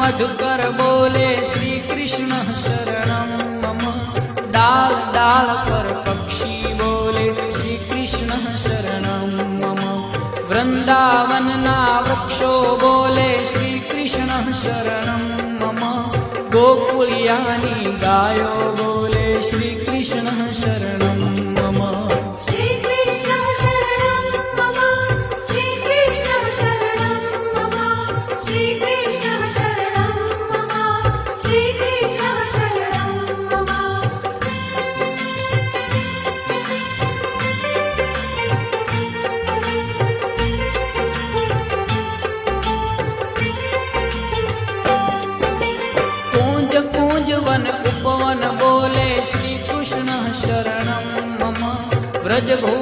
मधुकर बोले श्री कृष्ण शरणं मम। डाल डाल पर पक्षी बोले श्री कृष्ण शरणं मम। वृंदावन ना वृक्षो बोले श्री कृष्ण शरणं मम। गोकुलियानी गायो बोले श्री कृष्ण शरणं मम। श्री कृष्ण शरणं मम। श्री कृष्ण शरणं मम। श्री कृष्ण शरणं मम। श्री कृष्ण शरणं मम। कूंज कूंज वन उपवन बोले श्री कृष्ण शरणं मम। व्रज भू